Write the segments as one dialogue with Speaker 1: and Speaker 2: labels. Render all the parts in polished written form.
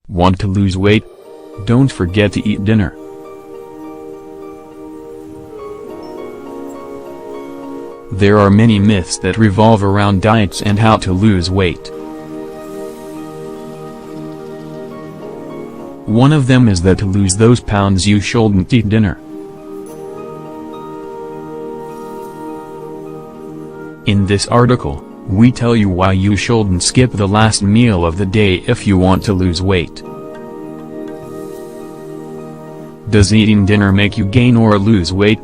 Speaker 1: Want to lose weight? Don't forget to eat dinner. There are many myths that revolve around diets and how to lose weight. One of them is that to lose those pounds you shouldn't eat dinner. In this article, we tell you why you shouldn't skip the last meal of the day if you want to lose weight. Does eating dinner make you gain or lose weight?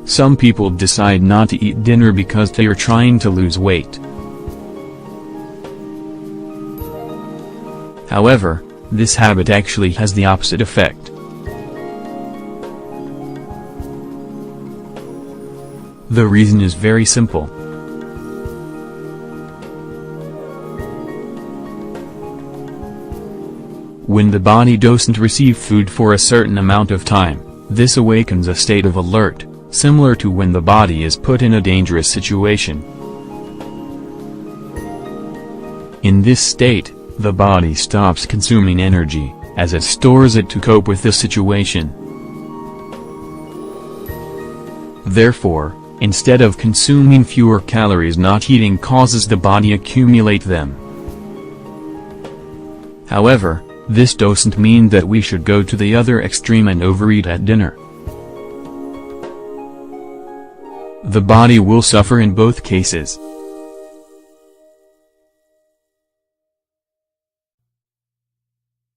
Speaker 1: Some people decide not to eat dinner because they are trying to lose weight. However, this habit actually has the opposite effect. The reason is very simple. When the body doesn't receive food for a certain amount of time, this awakens a state of alert, similar to when the body is put in a dangerous situation. In this state, the body stops consuming energy, as it stores it to cope with the situation. Therefore, instead of consuming fewer calories, not eating causes the body accumulate them. However, this doesn't mean that we should go to the other extreme and overeat at dinner. The body will suffer in both cases.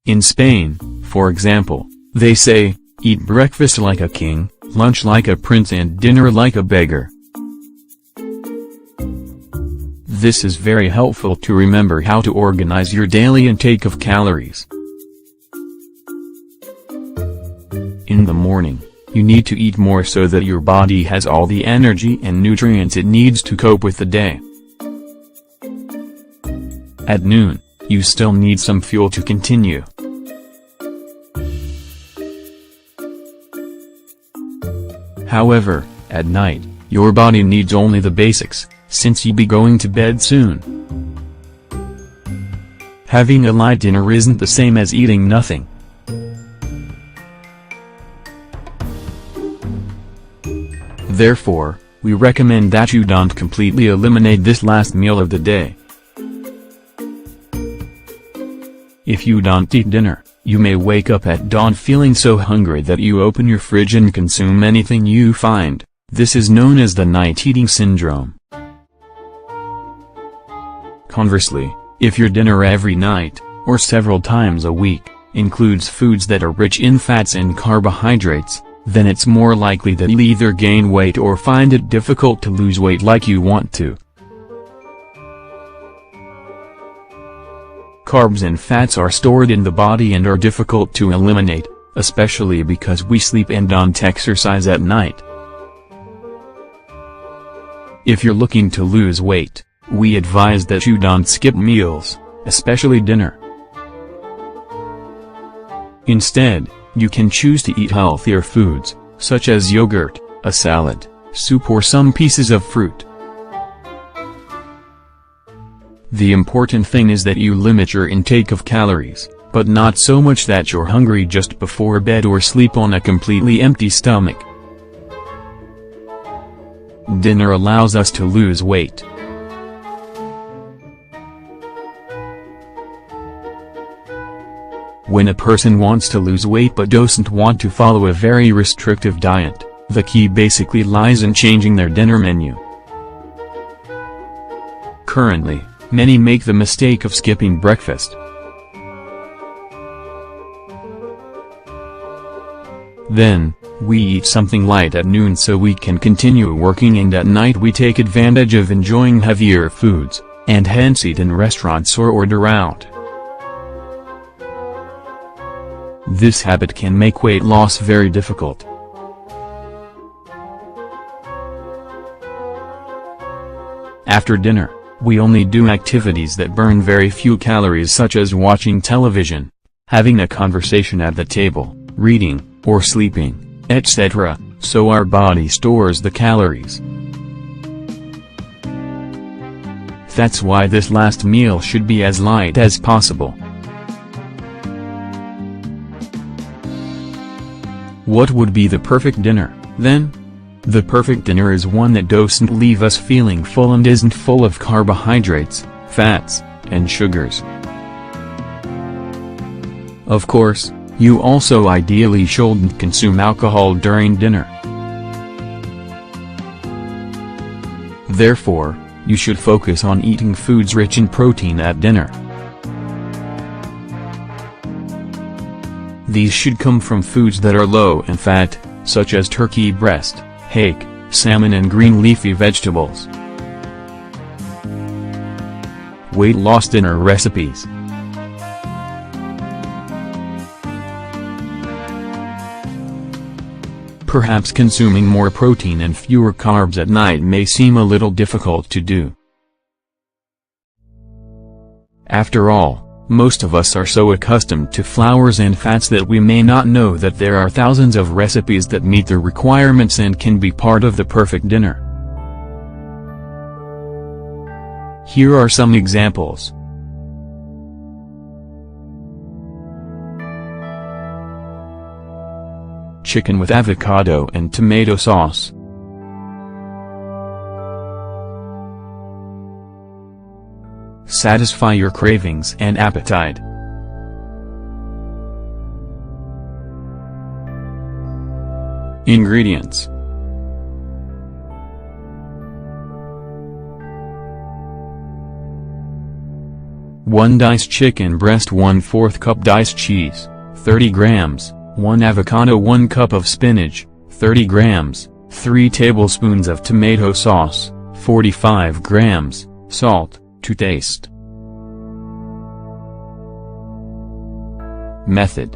Speaker 1: In Spain, for example, they say, eat breakfast like a king, lunch like a prince and dinner like a beggar. This is very helpful to remember how to organize your daily intake of calories. In the morning, you need to eat more so that your body has all the energy and nutrients it needs to cope with the day. At noon, you still need some fuel to continue. However, at night, your body needs only the basics, since you'll be going to bed soon. Having a light dinner isn't the same as eating nothing. Therefore, we recommend that you don't completely eliminate this last meal of the day. If you don't eat dinner, you may wake up at dawn feeling so hungry that you open your fridge and consume anything you find. This is known as the night eating syndrome. Conversely, if your dinner every night, or several times a week, includes foods that are rich in fats and carbohydrates, then it's more likely that you'll either gain weight or find it difficult to lose weight like you want to. Carbs and fats are stored in the body and are difficult to eliminate, especially because we sleep and don't exercise at night. If you're looking to lose weight, we advise that you don't skip meals, especially dinner. Instead, you can choose to eat healthier foods, such as yogurt, a salad, soup or some pieces of fruit. The important thing is that you limit your intake of calories, but not so much that you're hungry just before bed or sleep on a completely empty stomach. Dinner allows us to lose weight. When a person wants to lose weight but doesn't want to follow a very restrictive diet, the key basically lies in changing their dinner menu. Currently, many make the mistake of skipping breakfast. Then, we eat something light at noon so we can continue working, and at night we take advantage of enjoying heavier foods, and hence eat in restaurants or order out. This habit can make weight loss very difficult. After dinner, we only do activities that burn very few calories, such as watching television, having a conversation at the table, reading, or sleeping, etc., so our body stores the calories. That's why this last meal should be as light as possible. What would be the perfect dinner, then? The perfect dinner is one that doesn't leave us feeling full and isn't full of carbohydrates, fats, and sugars. Of course, you also ideally shouldn't consume alcohol during dinner. Therefore, you should focus on eating foods rich in protein at dinner. These should come from foods that are low in fat, such as turkey breast, hake, salmon and green leafy vegetables. Weight loss dinner recipes. Perhaps consuming more protein and fewer carbs at night may seem a little difficult to do. After all, most of us are so accustomed to flours and fats that we may not know that there are thousands of recipes that meet the requirements and can be part of the perfect dinner. Here are some examples. Chicken with avocado and tomato sauce. Satisfy your cravings and appetite. Ingredients. 1 diced chicken breast, 1/4 cup diced cheese, 30 grams, 1 avocado, 1 cup of spinach, 30 grams, 3 tablespoons of tomato sauce, 45 grams, salt, to taste. Method.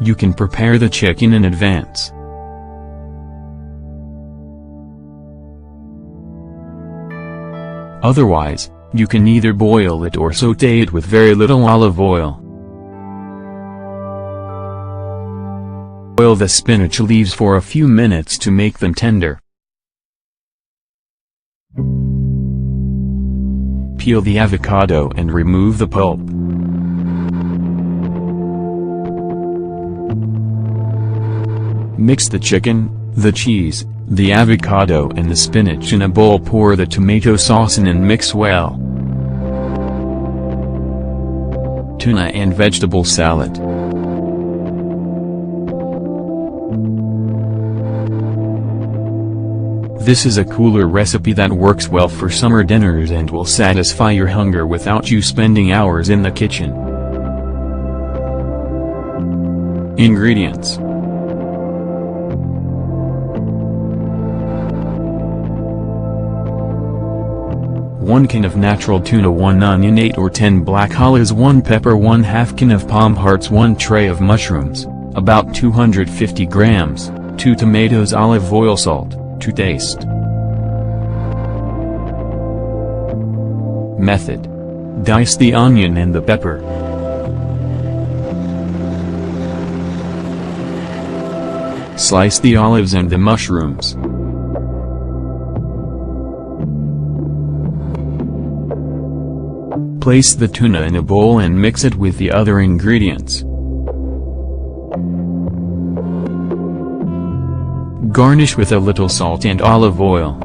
Speaker 1: You can prepare the chicken in advance. Otherwise, you can either boil it or sauté it with very little olive oil. Boil the spinach leaves for a few minutes to make them tender. Peel the avocado and remove the pulp. Mix the chicken, the cheese, the avocado and the spinach in a bowl. Pour the tomato sauce in and mix well. Tuna and vegetable salad. This is a cooler recipe that works well for summer dinners and will satisfy your hunger without you spending hours in the kitchen. Ingredients. 1 can of natural tuna, 1 onion, 8 or 10 black olives, 1 pepper, 1/2 can of palm hearts, 1 tray of mushrooms, about 250 grams, 2 tomatoes, olive oil, salt, to taste. Method. Dice the onion and the pepper. Slice the olives and the mushrooms. Place the tuna in a bowl and mix it with the other ingredients. Garnish with a little salt and olive oil.